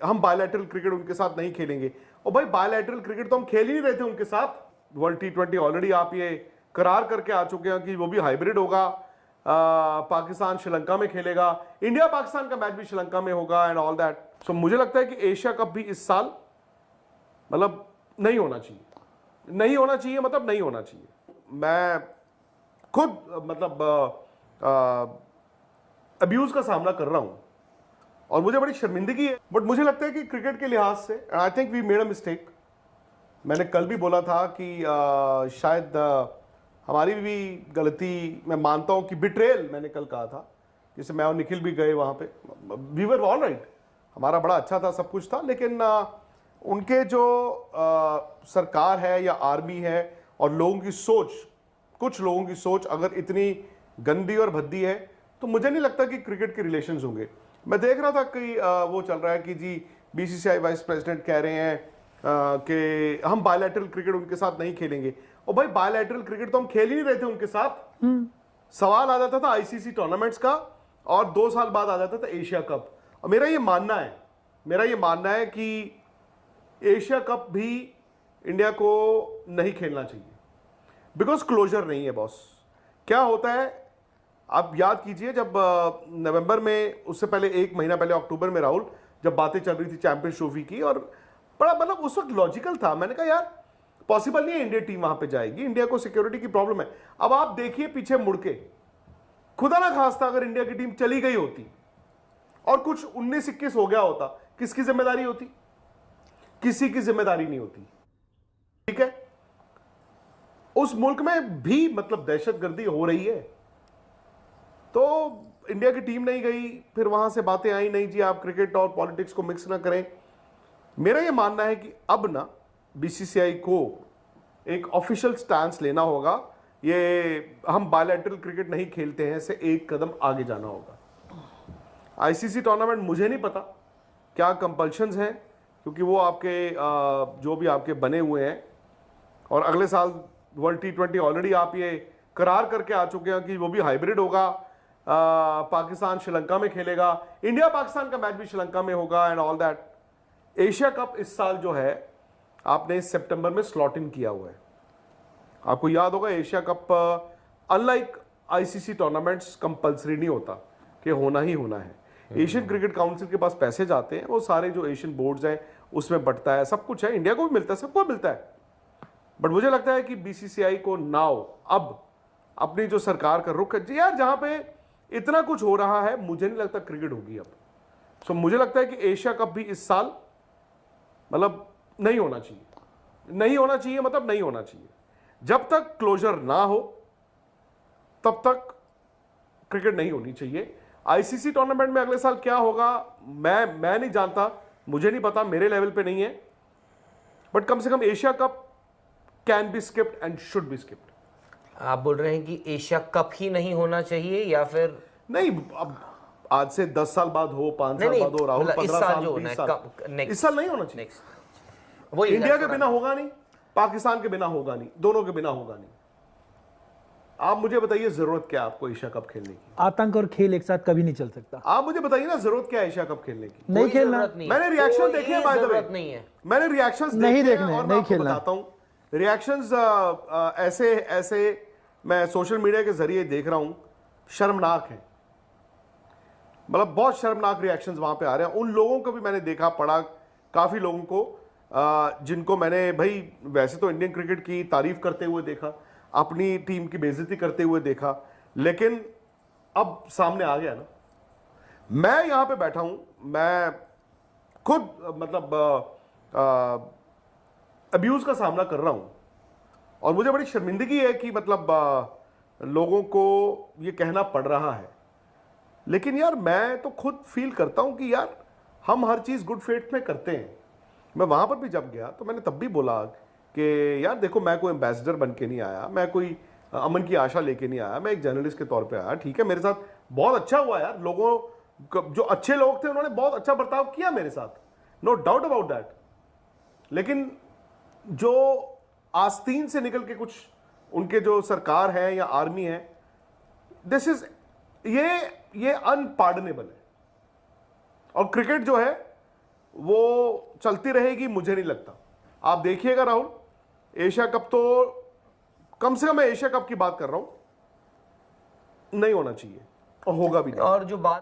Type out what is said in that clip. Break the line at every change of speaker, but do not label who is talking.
हम bilateral cricket उनके साथ नहीं खेलेंगे। और भाई बायलैटरल क्रिकेट तो हम खेल ही नहीं रहे थे उनके साथ। वर्ल्ड T20 ऑलरेडी आप ये करार करके आ चुके हैं कि वो भी हाइब्रिड होगा, पाकिस्तान श्रीलंका में खेलेगा, इंडिया पाकिस्तान का मैच भी श्रीलंका में होगा एंड ऑल दैट। सो मुझे लगता है कि एशिया कप भी इस साल मतलब नहीं होना चाहिए, नहीं होना चाहिए, मतलब नहीं होना चाहिए। मैं खुद मतलब अब्यूज का सामना कर रहा हूं और मुझे बड़ी शर्मिंदगी है, बट मुझे लगता है कि क्रिकेट के लिहाज से I think we made a mistake. मैंने कल भी बोला था कि शायद हमारी भी गलती, मैं मानता हूं कि बिट्रेल मैंने कल कहा था, जैसे मैं और निखिल भी गए वहां पे, वी वर ऑल राइट, हमारा बड़ा अच्छा था, सब कुछ था, लेकिन उनके जो सरकार है या आर्मी है और लोगों की सोच, कुछ लोगों की सोच अगर इतनी गंदी और भद्दी है तो मुझे नहीं लगता कि क्रिकेट के रिलेशंस होंगे। मैं देख रहा था कि वो चल रहा है कि जी बीसीसीआई वाइस प्रेसिडेंट कह रहे हैं कि हम बायलैटरल क्रिकेट उनके साथ नहीं खेलेंगे। और भाई बायलैटरल क्रिकेट तो हम खेल ही नहीं रहे थे उनके साथ। सवाल आ जाता था आईसीसी टूर्नामेंट्स का और 2 साल बाद आ जाता था एशिया कप। और मेरा ये मानना है कि एशिया कप भी इंडिया को नहीं खेलना चाहिए, बिकॉज क्लोजर नहीं है बॉस। क्या होता है आप याद कीजिए, जब नवंबर में, उससे पहले 1 महीना पहले अक्टूबर में राहुल, जब बातें चल रही थी चैंपियंस ट्रॉफी की, और बड़ा मतलब उस वक्त लॉजिकल था, मैंने कहा यार पॉसिबल नहीं है इंडिया टीम वहां पे जाएगी, इंडिया को सिक्योरिटी की प्रॉब्लम है। अब आप देखिए पीछे मुड़ के, खुदा ना खास्ता अगर इंडिया की टीम चली गई होती और कुछ 19-21 हो गया होता, किसकी जिम्मेदारी होती? किसी की जिम्मेदारी नहीं होती, ठीक है। उस मुल्क में भी मतलब दहशतगर्दी हो रही है, तो इंडिया की टीम नहीं गई, फिर वहां से बातें आई नहीं जी आप क्रिकेट और पॉलिटिक्स को मिक्स ना करें। मेरा यह मानना है कि अब ना बीसीसीआई को एक ऑफिशियल स्टैंस लेना होगा, ये हम बायलैटरल क्रिकेट नहीं खेलते हैं से एक कदम आगे जाना होगा। आईसीसी टूर्नामेंट मुझे नहीं पता क्या कंपल्शंस हैं, क्योंकि वो आपके जो भी आपके बने हुए हैं, और अगले साल वर्ल्ड T20 ऑलरेडी आप ये करार करके आ चुके हैं कि वो भी हाइब्रिड होगा, पाकिस्तान श्रीलंका में खेलेगा, इंडिया पाकिस्तान का मैच भी श्रीलंका में होगा and all that. Asia cup इस साल जो है आपने इस सितंबर में स्लॉट इन किया हुआ है। आपको याद होगा Asia cup unlike ICC tournaments compulsory नहीं होता कि होना ही होना है। एशियन क्रिकेट काउंसिल के पास पैसे जाते हैं, वो सारे जो एशियन बोर्ड्स हैं उसमें बंटता है, सब कुछ है, इंडिया को भी मिलता है, सबको मिलता है। बट मुझे लगता है कि बीसीसीआई को नाउ अब अपनी जो सरकार का रुख है यार, जहां पे इतना कुछ हो रहा है, मुझे नहीं लगता क्रिकेट होगी अब। सो मुझे लगता है कि एशिया कप भी इस साल मतलब नहीं होना चाहिए, नहीं होना चाहिए, मतलब नहीं होना चाहिए। जब तक क्लोजर ना हो तब तक क्रिकेट नहीं होनी चाहिए। आईसीसी टूर्नामेंट में अगले साल क्या होगा मैं नहीं जानता, मुझे नहीं पता, मेरे लेवल पे नहीं है, बट कम से कम Asia cup can be skipped and should be skipped.
आप बोल रहे हैं कि एशिया कप ही नहीं होना चाहिए, या फिर
नहीं, अब आज से 10 साल बाद हो, 5 साल बाद हो, राहुल 15 साल, 20 साल, इस साल नहीं होना चाहिए। वो इंडिया के बिना होगा नहीं, पाकिस्तान के बिना होगा नहीं, दोनों के बिना होगा नहीं। आप मुझे बताइए जरूरत क्या है आपको एशिया कप खेलने की?
आतंक और खेल एक साथ कभी नहीं चल सकता।
आप मुझे बताइए ना जरूरत क्या है एशिया कप खेलने की?
नहीं खेलना।
मैंने रिएक्शन देखे हैं, बाय द वे मैंने रिएक्शंस
नहीं
देखे
देखने,
और मैं
नहीं
आपको
खेलना।
बताता हूं रिएक्शंस ऐसे मैं सोशल मीडिया के जरिए देख रहा हूं, शर्मनाक है, मतलब बहुत शर्मनाक रिएक्शंस वहां पे आ रहे हैं। उन लोगों को भी मैंने देखा, पढ़ा, काफी लोगों को जिनको मैंने भाई वैसे तो इंडियन क्रिकेट की तारीफ करते हुए देखा, अपनी टीम की बेइज्जती करते हुए देखा, लेकिन अब सामने आ गया ना। मैं यहां पे बैठा हूं, मैं खुद मतलब अब्यूज का सामना कर रहा हूं और मुझे बड़ी शर्मिंदगी है कि मतलब लोगों को ये कहना पड़ रहा है, लेकिन यार मैं तो खुद फील करता हूं कि यार हम हर चीज गुड फेथ में करते हैं। मैं वहां पर भी जब गया तो मैंने तब भी बोला कि यार देखो, मैं कोई एम्बेसडर बन के नहीं आया, मैं कोई अमन की आशा लेके नहीं आया, मैं एक जर्नलिस्ट के तौर पे आया। ठीक है, मेरे साथ बहुत अच्छा हुआ यार, लोगों जो अच्छे लोग थे उन्होंने बहुत अच्छा बर्ताव किया मेरे साथ, नो डाउट अबाउट दैट। लेकिन जो आस्तीन से निकल के कुछ उनके जो सरकार है या आर्मी है, दिस इज ये अनपार्डनेबल है। और क्रिकेट जो है वो चलती रहेगी मुझे नहीं लगता। आप देखिएगा राहुल, एशिया कप तो कम से कम मैं एशिया कप की बात कर रहा हूं, नहीं होना चाहिए और होगा भी नहीं।
और जो बात